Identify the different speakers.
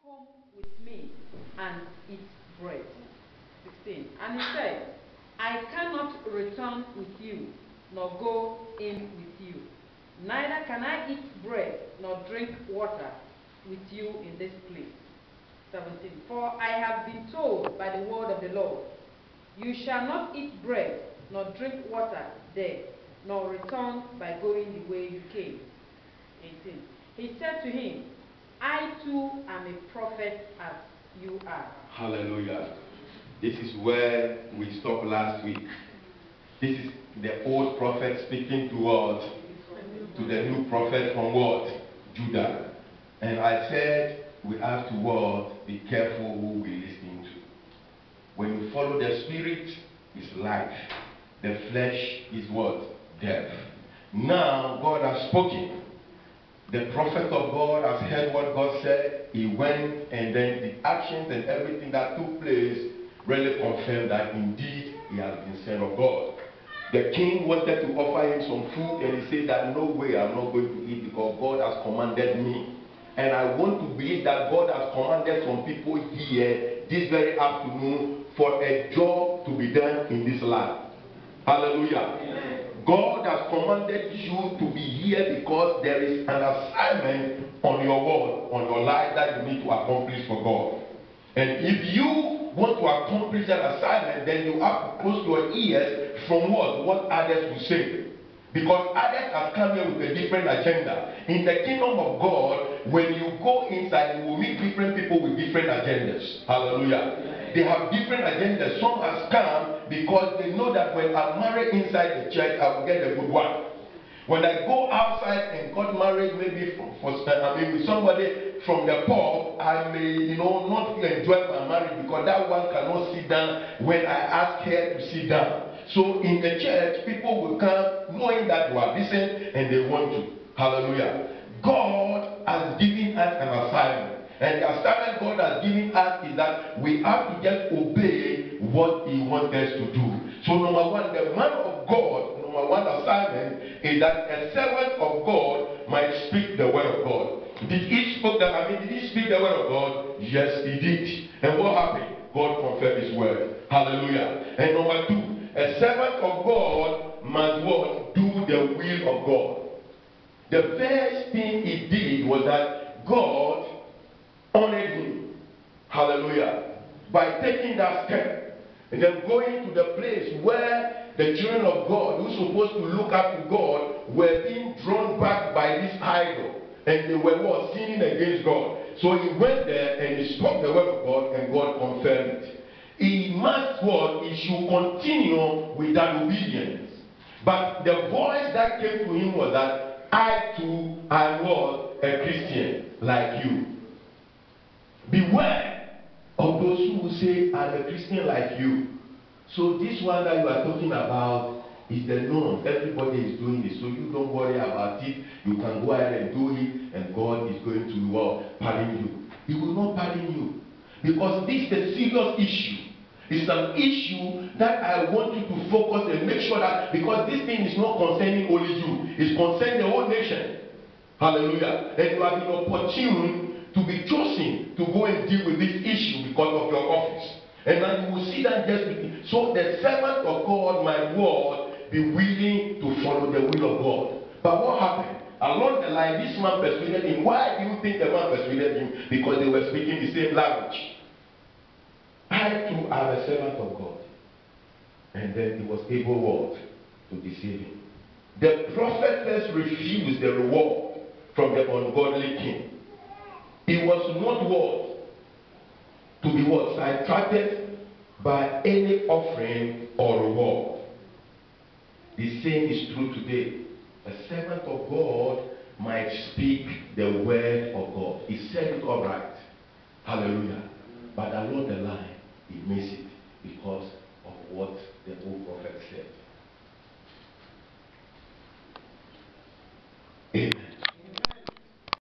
Speaker 1: Come with me and eat bread. 16. And he said, I cannot return with you, nor go in with you. Neither can I eat bread nor drink water with you in this place. 17. For I have been told by the word of the Lord, you shall not eat bread nor drink water there, nor return by going the way you came. 18. He said to him, I too am a prophet as you are.
Speaker 2: Hallelujah. This is where we stopped last week. This is the old prophet speaking to what? To the new prophet from what? Judah. And I said we have to what? Be careful who we listen to. When you follow the spirit, it's life. The flesh is what? Death. Now God has spoken. The prophet of God has heard what God said. He went, and then the actions and everything that took place really confirmed that indeed he has been sent of God. The king wanted to offer him some food, and he said that no way, I'm not going to eat because God has commanded me. And I want to believe that God has commanded some people here this very afternoon for a job to be done in this land. Hallelujah. Amen. God has commanded you to be here because there is an assignment on your word, on your life that you need to accomplish for God. And if you want to accomplish that assignment, then you have to close your ears from what others will say. Because others have come here with a different agenda. In the kingdom of God, when you go inside, you will meet different people with different agendas. Hallelujah. They have different agendas. Some has come because they know that when I'm married inside the church, I will get a good one. When I go outside and got married, maybe with somebody from the pub, I may, not enjoy my marriage because that one cannot sit down when I ask her to sit down. So in the church, people will come knowing that you are listening and they want to. Hallelujah. God has given us an assignment. And the assignment God has given us is that we have to just obey what He wants us to do. So number one, the man of God, number one assignment is that a servant of God might speak the word of God. Did he speak the word of God? Yes, he did. And what happened? God confirmed his word. Hallelujah. And number two, a servant of God must what? Do the will of God. The first thing he did was that God honored him. Hallelujah. By taking that step and then going to the place where the children of God who are supposed to look up to God were being drawn back by this idol, and they were what? Sinning against God. So he went there and he spoke the word of God, and God confirmed it. He must what? He should continue with that obedience. But the voice that came to him was that I too am what? A Christian like you. Beware of those who will say, I'm a Christian like you. So this one that you are talking about is the norm. Everybody is doing it. So you don't worry about it. You can go ahead and do it, and God is going to pardon you. He will not pardon you. Because this is a serious issue. It's an issue that I want you to focus and make sure that, because this thing is not concerning only you. It's concerning the whole nation. Hallelujah. And you have been opportune to be chosen to go and deal with this issue because of your office. And now you will see that just with. So the servant of God, my word, be willing to follow the will of God. But what happened? Along the line, this man persuaded him. Why do you think the man persuaded him? Because they were speaking the same language. I too am a servant of God. And then he was able what? To deceive him. The prophetess refused the reward from the ungodly king. He was not what? To be what? Sidetracked by any offering or reward. The same is true today. A servant of God might speak the word of God. He said it all right. Hallelujah.